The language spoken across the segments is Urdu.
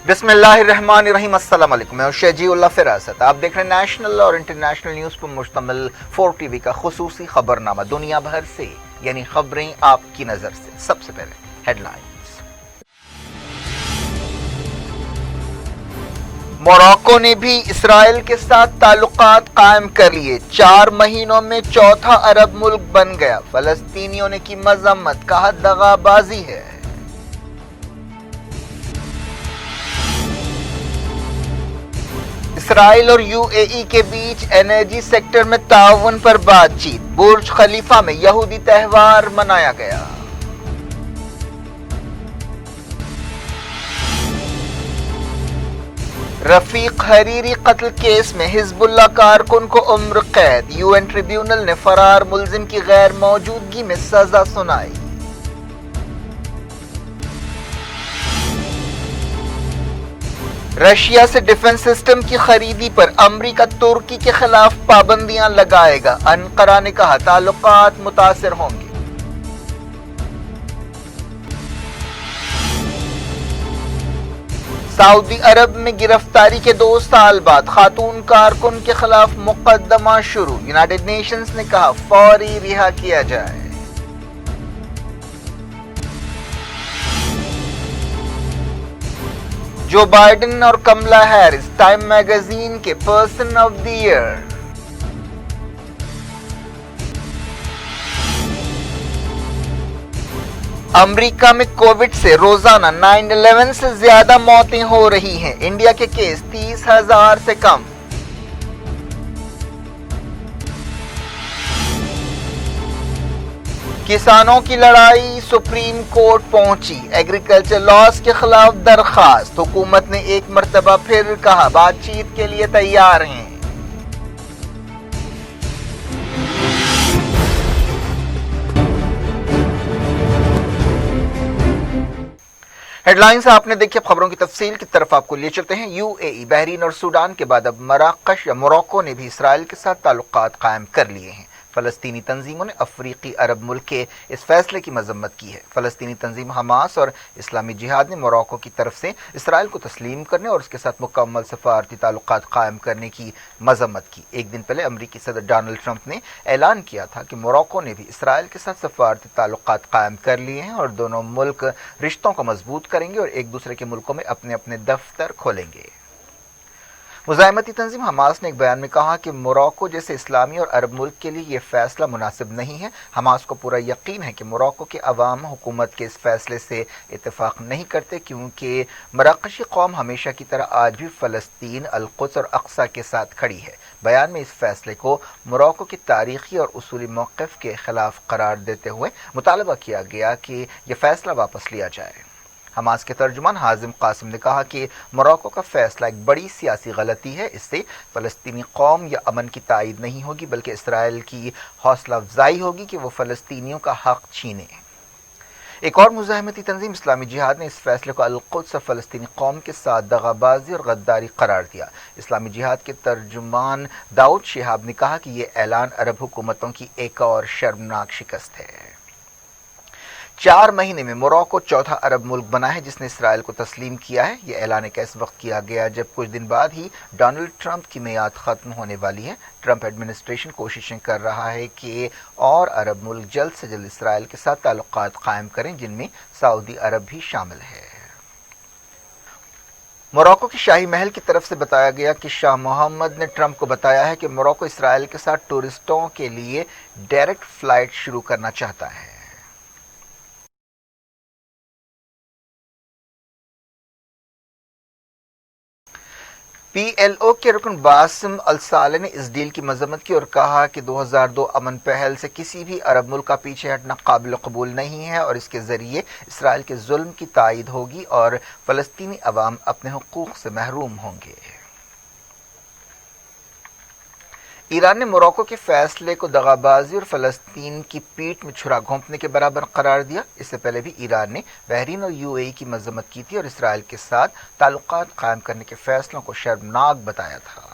بسم اللہ الرحمن الرحیم، السلام علیکم، میں شہجی اللہ فراست۔ آپ دیکھ رہے ہیں نیشنل اور انٹرنیشنل نیوز پر مشتمل 4 ٹی وی کا خصوصی خبرنامہ دنیا بھر سے، یعنی خبریں آپ کی نظر سے۔ سب سے پہلے ہیڈ لائنز۔ موراکو نے بھی اسرائیل کے ساتھ تعلقات قائم کر لیے، 4 مہینوں میں چوتھا عرب ملک بن گیا۔ فلسطینیوں نے کی مذمت، کہا دغا بازی ہے۔ اسرائیل اور یو اے ای کے بیچ انرجی سیکٹر میں تعاون پر بات چیت، برج خلیفہ میں یہودی تہوار منایا گیا۔ رفیق حریری قتل کیس میں حزب اللہ کارکن کو عمر قید، یو این ٹریبیونل نے فرار ملزم کی غیر موجودگی میں سزا سنائی۔ رشیا سے ڈیفنس سسٹم کی خریدی پر امریکہ ترکی کے خلاف پابندیاں لگائے گا، انقرہ نے کہا تعلقات متاثر ہوں گے۔ سعودی عرب میں گرفتاری کے 2 سال بعد خاتون کارکن کے خلاف مقدمہ شروع، یونائیٹڈ نیشنز نے کہا فوری رہا کیا جائے۔ جو بائیڈن اور کملا ہیرس ٹائم میگزین کے پرسن آف دی ایئر۔ امریکہ میں کووڈ سے روزانہ 9/11 سے زیادہ موتیں ہو رہی ہیں، انڈیا کے کیس 30,000 سے کم۔ کسانوں کی لڑائی سپریم کورٹ پہنچی، ایگریکلچر لاز کے خلاف درخواست، حکومت نے ایک مرتبہ پھر کہا بات چیت کے لیے تیار ہیں۔ ہیڈ لائنز آپ نے دیکھی، اب خبروں کی تفصیل کی طرف آپ کو لے چلتے ہیں۔ یو اے ای، بحرین اور سوڈان کے بعد اب مراکش یا موراکو نے بھی اسرائیل کے ساتھ تعلقات قائم کر لیے ہیں۔ فلسطینی تنظیموں نے افریقی عرب ملک کے اس فیصلے کی مذمت کی ہے۔ فلسطینی تنظیم حماس اور اسلامی جہاد نے موراکو کی طرف سے اسرائیل کو تسلیم کرنے اور اس کے ساتھ مکمل سفارتی تعلقات قائم کرنے کی مذمت کی۔ ایک دن پہلے امریکی صدر ڈونلڈ ٹرمپ نے اعلان کیا تھا کہ موراکو نے بھی اسرائیل کے ساتھ سفارتی تعلقات قائم کر لیے ہیں اور دونوں ملک رشتوں کو مضبوط کریں گے اور ایک دوسرے کے ملکوں میں اپنے اپنے دفتر کھولیں گے۔ مزاحمتی تنظیم حماس نے ایک بیان میں کہا کہ موراکو جیسے اسلامی اور عرب ملک کے لیے یہ فیصلہ مناسب نہیں ہے۔ حماس کو پورا یقین ہے کہ موراکو کے عوام حکومت کے اس فیصلے سے اتفاق نہیں کرتے، کیونکہ مراکشی قوم ہمیشہ کی طرح آج بھی فلسطین، القدس اور اقصی کے ساتھ کھڑی ہے۔ بیان میں اس فیصلے کو موراکو کے تاریخی اور اصولی موقف کے خلاف قرار دیتے ہوئے مطالبہ کیا گیا کہ یہ فیصلہ واپس لیا جائے۔ حماس کے ترجمان حازم قاسم نے کہا کہ موراکو کا فیصلہ ایک بڑی سیاسی غلطی ہے، اس سے فلسطینی قوم یا امن کی تائید نہیں ہوگی بلکہ اسرائیل کی حوصلہ افزائی ہوگی کہ وہ فلسطینیوں کا حق چھینے۔ ایک اور مزاحمتی تنظیم اسلامی جہاد نے اس فیصلے کو القدس اور فلسطینی قوم کے ساتھ دغا بازی اور غداری قرار دیا۔ اسلامی جہاد کے ترجمان داؤد شہاب نے کہا کہ یہ اعلان عرب حکومتوں کی ایک اور شرمناک شکست ہے۔ 4 مہینے میں موراکو چوتھا عرب ملک بنا ہے جس نے اسرائیل کو تسلیم کیا ہے۔ یہ اعلان ایک ایسے وقت کیا گیا جب کچھ دن بعد ہی ڈونلڈ ٹرمپ کی میعاد ختم ہونے والی ہے۔ ٹرمپ ایڈمنسٹریشن کوششیں کر رہا ہے کہ اور عرب ملک جلد سے جلد اسرائیل کے ساتھ تعلقات قائم کریں، جن میں سعودی عرب بھی شامل ہے۔ موراکو کے شاہی محل کی طرف سے بتایا گیا کہ شاہ محمد نے ٹرمپ کو بتایا ہے کہ موراکو اسرائیل کے ساتھ ٹورسٹوں کے لیے ڈائریکٹ فلائٹ شروع کرنا چاہتا ہے۔ پی ایل او کے رکن باسم الصالح نے اس ڈیل کی مذمت کی اور کہا کہ 2002 امن پہل سے کسی بھی عرب ملک کا پیچھے ہٹنا قابل قبول نہیں ہے اور اس کے ذریعے اسرائیل کے ظلم کی تائید ہوگی اور فلسطینی عوام اپنے حقوق سے محروم ہوں گے۔ ایران نے موراکو کے فیصلے کو دغا بازی اور فلسطین کی پیٹھ میں چھرا گھونپنے کے برابر قرار دیا۔ اس سے پہلے بھی ایران نے بحرین اور یو اے ای کی مذمت کی تھی اور اسرائیل کے ساتھ تعلقات قائم کرنے کے فیصلوں کو شرمناک بتایا تھا۔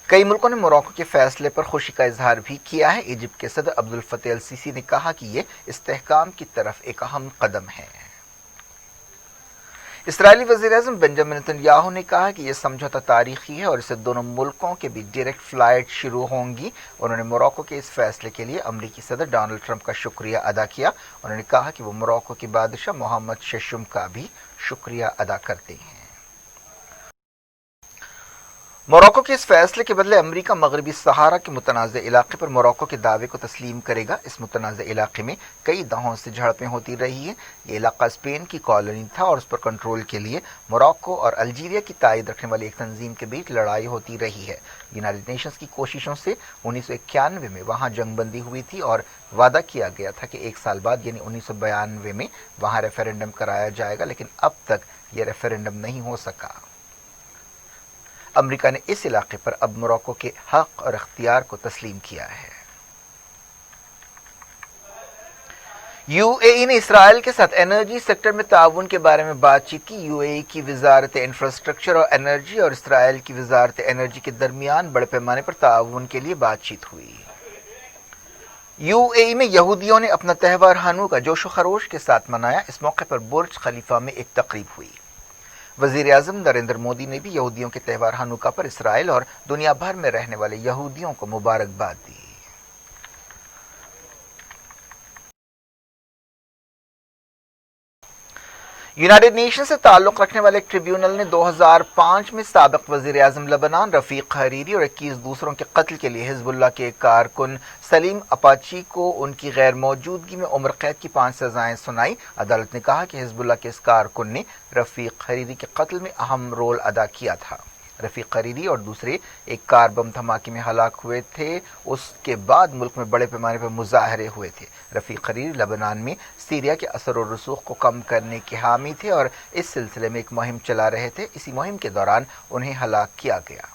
کئی ملکوں نے موراکو کے فیصلے پر خوشی کا اظہار بھی کیا ہے۔ ایجپٹ کے صدر عبدالفتاح السیسی نے کہا کہ یہ استحکام کی طرف ایک اہم قدم ہے۔ اسرائیلی وزیراعظم بنجامن نتنیاہو نے کہا کہ یہ سمجھوتہ تاریخی ہے اور اس سے دونوں ملکوں کے بیچ ڈائریکٹ فلائٹ شروع ہوں گی۔ انہوں نے موراکو کے اس فیصلے کے لیے امریکی صدر ڈونلڈ ٹرمپ کا شکریہ ادا کیا۔ انہوں نے کہا کہ وہ موراکو کے بادشاہ محمد ششم کا بھی شکریہ ادا کرتے ہیں۔ موراکو کے اس فیصلے کے بدلے امریکہ مغربی صحارا کے متنازع علاقے پر موراکو کے دعوے کو تسلیم کرے گا۔ اس متنازع علاقے میں کئی دہائیوں سے جھڑپیں ہوتی رہی ہیں۔ یہ علاقہ اسپین کی کالونی تھا اور اس پر کنٹرول کے لیے موراکو اور الجیریا کی تائید رکھنے والی ایک تنظیم کے بیچ لڑائی ہوتی رہی ہے۔ یونائیٹڈ نیشنز کی کوششوں سے 1991 میں وہاں جنگ بندی ہوئی تھی اور وعدہ کیا گیا تھا کہ ایک سال بعد یعنی 1992 میں وہاں ریفرینڈم کرایا جائے گا، لیکن اب تک یہ ریفرینڈم نہیں ہو سکا۔ امریکہ نے اس علاقے پر اب موراکو کے حق اور اختیار کو تسلیم کیا ہے۔ یو اے ای نے اسرائیل کے ساتھ انرجی سیکٹر میں تعاون کے بارے میں بات چیت کی۔ یو اے ای کی وزارت انفراسٹرکچر اور انرجی اور اسرائیل کی وزارت انرجی کے درمیان بڑے پیمانے پر تعاون کے لیے بات چیت ہوئی۔ یو اے ای میں یہودیوں نے اپنا تہوار ہانوکا جوش و خروش کے ساتھ منایا۔ اس موقع پر برج خلیفہ میں ایک تقریب ہوئی۔ وزیر اعظم نریندر مودی نے بھی یہودیوں کے تہوار ہانوکا پر اسرائیل اور دنیا بھر میں رہنے والے یہودیوں کو مبارکباد دی۔ یونائیٹڈ نیشن سے تعلق رکھنے والے ایک ٹریبیونل نے 2005 میں سابق وزیر اعظم لبنان رفیق حریری اور 21 دوسروں کے قتل کے لیے حزب اللہ کے ایک کارکن سلیم اپاچی کو ان کی غیر موجودگی میں عمر قید کی 5 سزائیں سنائی۔ عدالت نے کہا کہ حزب اللہ کے اس کارکن نے رفیق حریری کے قتل میں اہم رول ادا کیا تھا۔ رفیق حریری اور دوسرے ایک کار بم دھماکے میں ہلاک ہوئے تھے۔ اس کے بعد ملک میں بڑے پیمانے پر مظاہرے ہوئے تھے۔ رفیق حریری لبنان میں سیریا کے اثر و رسوخ کو کم کرنے کے حامی تھے اور اس سلسلے میں ایک مہم چلا رہے تھے۔ اسی مہم کے دوران انہیں ہلاک کیا گیا۔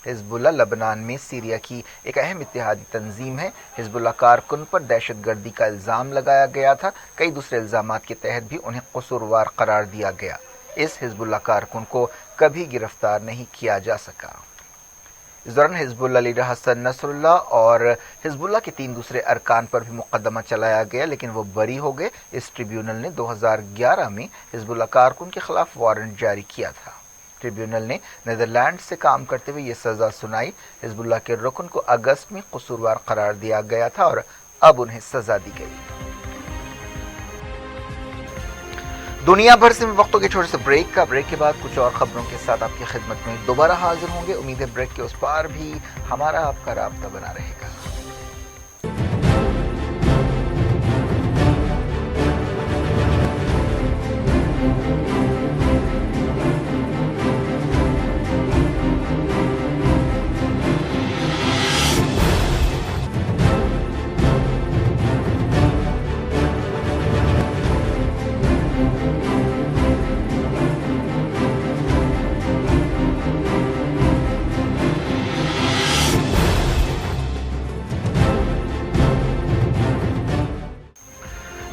حزب اللہ لبنان میں سیریا کی ایک اہم اتحادی تنظیم ہے۔ حزب اللہ کارکن پر دہشت گردی کا الزام لگایا گیا تھا۔ کئی دوسرے الزامات کے تحت بھی انہیں قصوروار قرار دیا گیا۔ اس حزب اللہ کارکن کو کبھی گرفتار نہیں کیا جا سکا۔ اس دوران حزب اللہ لیڈر حسن نصر اللہ اور حزب اللہ کے 3 دوسرے ارکان پر بھی مقدمہ چلایا گیا، لیکن وہ بری ہو گئے۔ اس ٹریبیونل نے 2011 میں حزب اللہ کارکن کے خلاف وارنٹ جاری کیا تھا۔ ٹریبیونل نے نیدرلینڈ سے کام کرتے ہوئے یہ سزا سنائی۔ حزب اللہ کے رکن کو اگست میں قصوروار قرار دیا گیا تھا اور اب انہیں سزا دی گئی۔ دنیا بھر سے وقتوں کے چھوٹے سے بریک کے بعد کچھ اور خبروں کے ساتھ آپ کی خدمت میں دوبارہ حاضر ہوں گے۔ امید ہے بریک کے اس پار بھی ہمارا آپ کا رابطہ بنا رہے گا۔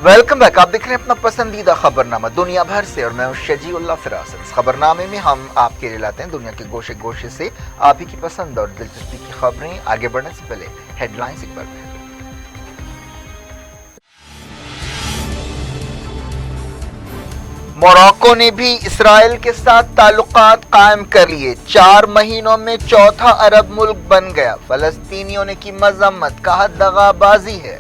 ویلکم بیک، آپ دیکھ رہے ہیں اپنا پسندیدہ خبرنامہ دنیا بھر سے اور میں ہوں شجیع اللہ فراست۔ اس خبرنامے میں ہم آپ کے لیے لاتے ہیں دنیا کے گوشے گوشے سے آپ ہی کی پسند اور دلچسپی کی خبریں۔ آگے بڑھنے سے پہلے ہیڈ لائنز ایک بار پھر۔ موراکو نے بھی اسرائیل کے ساتھ تعلقات قائم کر لیے۔ 4 مہینوں میں چوتھا عرب ملک بن گیا۔ فلسطینیوں نے کی مذمت، کہا دغا بازی ہے۔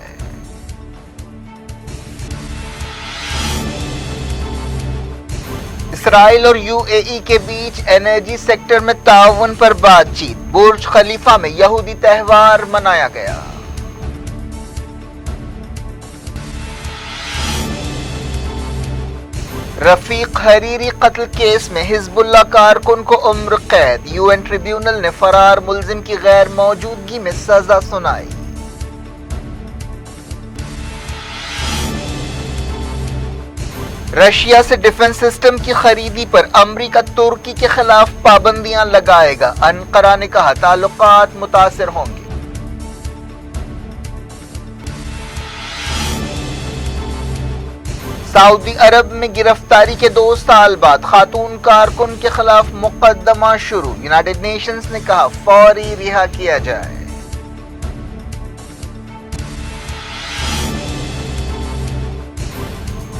اسرائیل اور یو اے ای کے بیچ انرجی سیکٹر میں تعاون پر بات چیت۔ برج خلیفہ میں یہودی تہوار منایا گیا۔ رفیق حریری قتل کیس میں حزب اللہ کارکن کو عمر قید۔ یو این ٹریبیونل نے فرار ملزم کی غیر موجودگی میں سزا سنائی۔ رشیا سے ڈیفنس سسٹم کی خریدی پر امریکہ ترکی کے خلاف پابندیاں لگائے گا۔ انقرہ نے کہا تعلقات متاثر ہوں گے۔ سعودی عرب میں گرفتاری کے 2 سال بعد خاتون کارکن کے خلاف مقدمہ شروع۔ یونائیٹڈ نیشنز نے کہا فوری رہا کیا جائے۔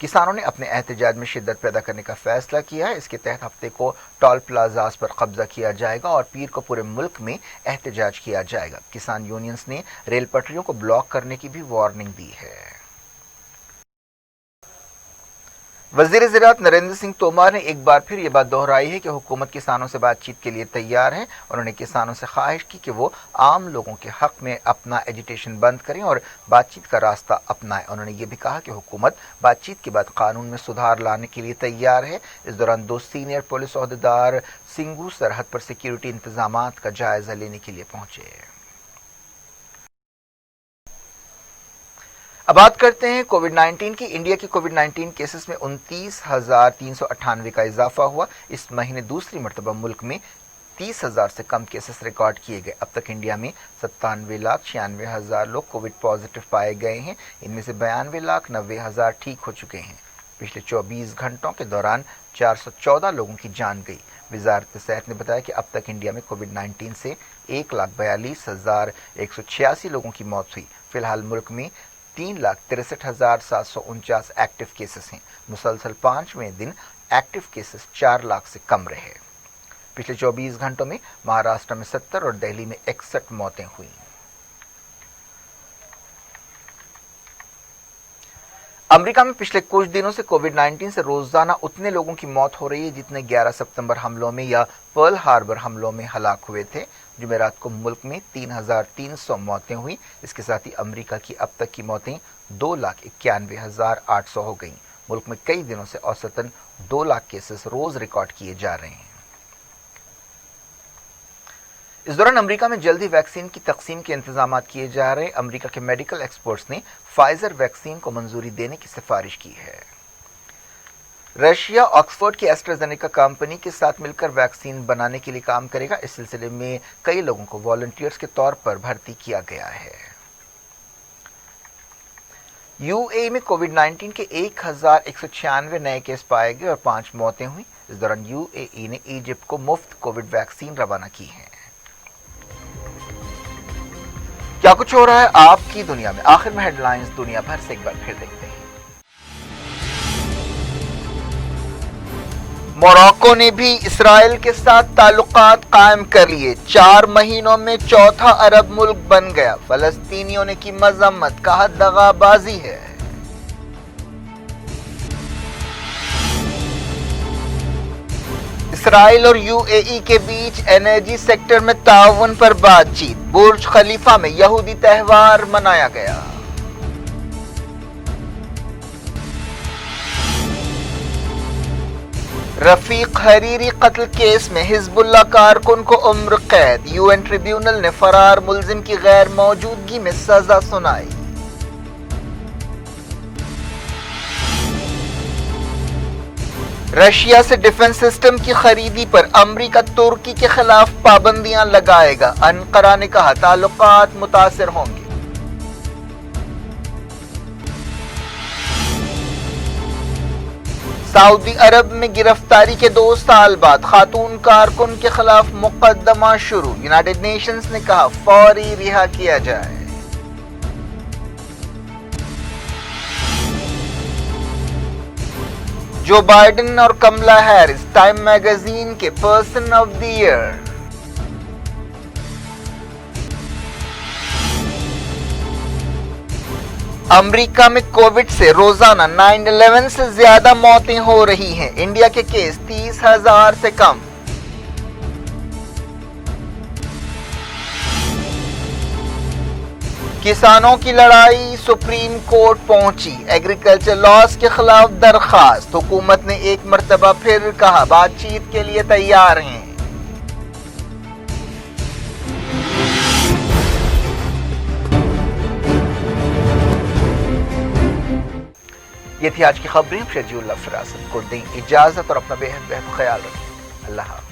کسانوں نے اپنے احتجاج میں شدت پیدا کرنے کا فیصلہ کیا ہے۔ اس کے تحت ہفتے کو ٹول پلازاز پر قبضہ کیا جائے گا اور پیر کو پورے ملک میں احتجاج کیا جائے گا۔ کسان یونینز نے ریل پٹریوں کو بلاک کرنے کی بھی وارننگ دی ہے۔ وزیر زراعت نریندر سنگھ تومر نے ایک بار پھر یہ بات دہرائی ہے کہ حکومت کسانوں سے بات چیت کے لیے تیار ہے۔ انہوں نے کسانوں سے خواہش کی کہ وہ عام لوگوں کے حق میں اپنا ایجیٹیشن بند کریں اور بات چیت کا راستہ اپنائیں۔ انہوں نے یہ بھی کہا کہ حکومت بات چیت کے بعد قانون میں سدھار لانے کے لیے تیار ہے۔ اس دوران 2 سینئر پولیس عہدیدار سنگھو سرحد پر سیکیورٹی انتظامات کا جائزہ لینے کے لیے پہنچے۔ اب بات کرتے ہیں کووڈ 19 کی۔ انڈیا کے کووڈ 19 کیسز میں 29,398 کا اضافہ ہوا۔ اس مہینے دوسری مرتبہ ملک میں 30,000 سے کم کیسز ریکارڈ کیے گئے۔ اب تک انڈیا میں 97,96,000 لوگ کووڈ پازیٹیو پائے گئے ہیں۔ ان میں سے 92,90,000 ٹھیک ہو چکے ہیں۔ پچھلے 24 گھنٹوں کے دوران 414 لوگوں کی جان گئی۔ وزارت صحت نے بتایا کہ اب تک انڈیا میں کووڈ 19 سے 1,42,186 لوگوں کی موت ہوئی۔ فی الحال ملک میں 3,63,749 ایکٹیو کیسز ہیں۔ مسلسل 5ویں دن ایکٹیو کیسز 4 لاکھ سے کم رہے۔ پچھلے 24 گھنٹوں میں مہاراشٹر میں 70 اور دہلی میں 61 موتیں ہوئیں۔ امریکہ میں پچھلے کچھ دنوں سے کووڈ 19 سے روزانہ اتنے لوگوں کی موت ہو رہی ہے جتنے 11 ستمبر حملوں میں یا پرل ہاربر حملوں میں ہلاک ہوئے تھے۔ جمعرات کو ملک میں 3,300 موتیں ہوئیں۔ اس کے ساتھ ہی امریکہ کی اب تک کی موتیں 2,91,800 ہو گئیں۔ ملک میں کئی دنوں سے اوسطاً 2 لاکھ کیسز روز ریکارڈ کیے جا رہے ہیں۔ اس دوران امریکہ میں جلد ہی ویکسین کی تقسیم کے انتظامات کیے جا رہے ہیں۔ امریکہ کے میڈیکل ایکسپرٹس نے فائزر ویکسین کو منظوری دینے کی سفارش کی ہے۔ رشیا آکسفورڈ کی ایسٹرازینیکا کمپنی کے ساتھ مل کر ویکسین بنانے کے لیے کام کرے گا۔ اس سلسلے میں کئی لوگوں کو والنٹیئرز کے طور پر بھرتی کیا گیا ہے۔ یو اے ای میں کووڈ 19 کے 1,196 نئے کیس پائے گئے اور 5 موتیں ہوئیں۔ اس دوران یو اے ای نے ایجپٹ کو مفت کووڈ ویکسین روانہ کی ہے۔ کیا کچھ ہو رہا ہے آپ کی دنیا میں؟ آخر میں ہیڈ لائنز دنیا بھر سے ایک بار پھر دیکھتے ہیں۔ موراکو نے بھی اسرائیل کے ساتھ تعلقات قائم کر لیے۔ 4 مہینوں میں چوتھا عرب ملک بن گیا۔ فلسطینیوں نے کی مذمت، کہا دغا بازی ہے۔ اسرائیل اور یو اے ای کے بیچ انرجی سیکٹر میں تعاون پر بات چیت۔ برج خلیفہ میں یہودی تہوار منایا گیا۔ رفیق حریری قتل کیس میں حزب اللہ کارکن کو عمر قید۔ یو این ٹریبیونل نے فرار ملزم کی غیر موجودگی میں سزا سنائی۔ رشیا سے ڈیفنس سسٹم کی خریدی پر امریکہ ترکی کے خلاف پابندیاں لگائے گا۔ انقرہ نے کہا تعلقات متاثر ہوں گے۔ سعودی عرب میں گرفتاری کے 2 سال بعد خاتون کارکن کے خلاف مقدمہ شروع۔ یونائیٹڈ نیشنز نے کہا فوری رہا کیا جائے۔ جو بائیڈن اور کملا ہیرس ٹائم میگزین کے پرسن آف دی ایئر۔ امریکہ میں کووڈ سے روزانہ 9/11 سے زیادہ موتیں ہو رہی ہیں۔ انڈیا کے کیس 30,000 سے کم۔ کسانوں کی لڑائی سپریم کورٹ پہنچی۔ ایگریکلچر لاز کے خلاف درخواست۔ حکومت نے ایک مرتبہ پھر کہا بات چیت کے لیے تیار ہیں۔ یہ تھی آج کی خبریں۔ شجیع اللہ فراست کو دیں اجازت اور اپنا بے حد خیال رکھیں۔ اللہ حافظ۔